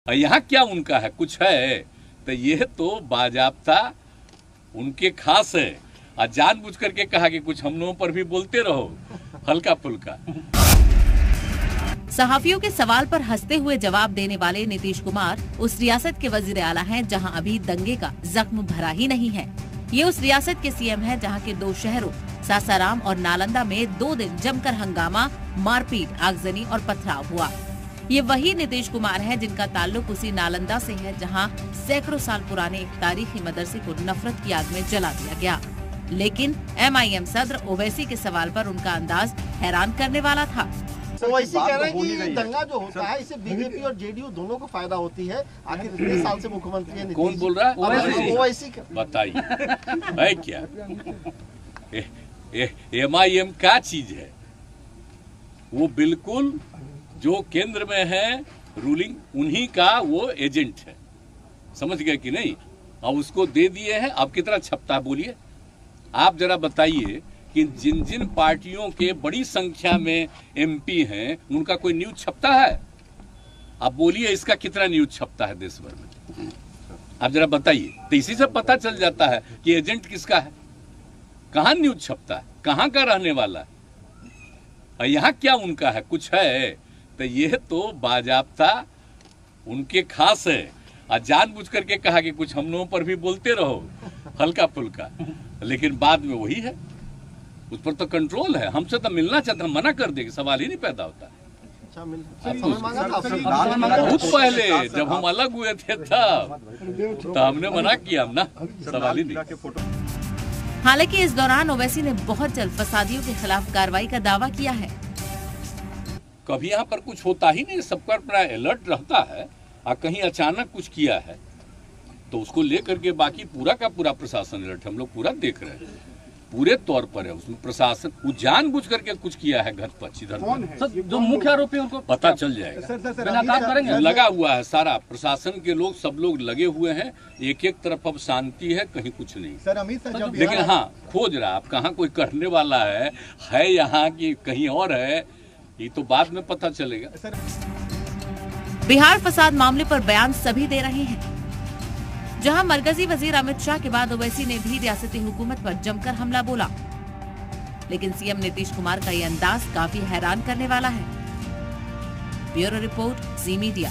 यहाँ क्या उनका है, कुछ है तो ये तो बाजाब्ता उनके खास है। और जानबूझ करके कहा कि कुछ हम लोगों पर भी बोलते रहो हल्का फुल्का। सहाफियों के सवाल पर हंसते हुए जवाब देने वाले नीतीश कुमार उस रियासत के वजीर आला हैं जहां अभी दंगे का जख्म भरा ही नहीं है। ये उस रियासत के सीएम हैं जहां के दो शहरों सासाराम और नालंदा में 2 दिन जमकर हंगामा, मारपीट, आगजनी और पथराव हुआ। ये वही नीतीश कुमार हैं जिनका ताल्लुक उसी नालंदा से है जहां सैकड़ों साल पुराने एक तारीखी मदरसे को नफरत की आग में जला दिया गया। लेकिन MIM सदर ओवैसी के सवाल पर उनका अंदाज हैरान करने वाला था। ओवैसी कह रहे हैं कि दंगा जो होता है इससे बीजेपी और जेडीयू दोनों को फायदा होती है। आखिर इतने साल से मुख्यमंत्री है। कौन बोल रहा है? ओवैसी बताइए है क्या? MIM क्या चीज है? वो बिल्कुल जो केंद्र में है रूलिंग, उन्हीं का वो एजेंट है। समझ गए कि नहीं? अब उसको दे दिए हैं। अब कितना छपता है बोलिए? आप जरा बताइए कि जिन जिन पार्टियों के बड़ी संख्या में MP हैं उनका कोई न्यूज छपता है? आप बोलिए इसका कितना न्यूज छपता है देश भर में? आप जरा बताइए। तो इसी से पता चल जाता है कि एजेंट किसका है, कहाँ न्यूज छपता है, कहाँ का रहने वाला है। यहाँ क्या उनका है, कुछ है तो ये तो बाजाब्ता उनके खास है। और जानबूझ करके कहा कि कुछ हम लोगों पर भी बोलते रहो हल्का फुल्का। लेकिन बाद में वही है, उस पर तो कंट्रोल है। हमसे तो मिलना चाहते, हम मना कर देंगे, सवाल ही नहीं पैदा होता। बहुत पहले जब हम अलग हुए थे तब तो हमने मना किया, हम ना सवाल ही नहीं। हालांकि इस दौरान ओवैसी ने बहुत जल्द फसादियों के खिलाफ कार्रवाई का दावा किया है। कभी यहाँ पर कुछ होता ही नहीं, सबका अपना अलर्ट रहता है। और कहीं अचानक कुछ किया है तो उसको लेकर के बाकी पूरा का पूरा प्रशासन अलर्ट, हम लोग पूरा देख रहे हैं, पूरे तौर पर है उसमें प्रशासन। वो जानबूझ करके कुछ किया है घर पर इधर, जो मुख्य आरोपी उनको पता चल जाएगा। लगा हुआ है सारा प्रशासन के लोग, सब लोग लगे हुए हैं। एक एक तरफ अब शांति है, कहीं कुछ नहीं। लेकिन हाँ, खोज रहा आप कहाँ कोई करने वाला है यहाँ की कहीं और है, ये तो बाद में पता चलेगा। बिहार फसाद मामले पर बयान सभी दे रहे हैं। जहां मरकजी वजीर अमित शाह के बाद ओवैसी ने भी रियासती हुकूमत पर जमकर हमला बोला। लेकिन सीएम नीतीश कुमार का ये अंदाज काफी हैरान करने वाला है। ब्यूरो रिपोर्ट, जी मीडिया।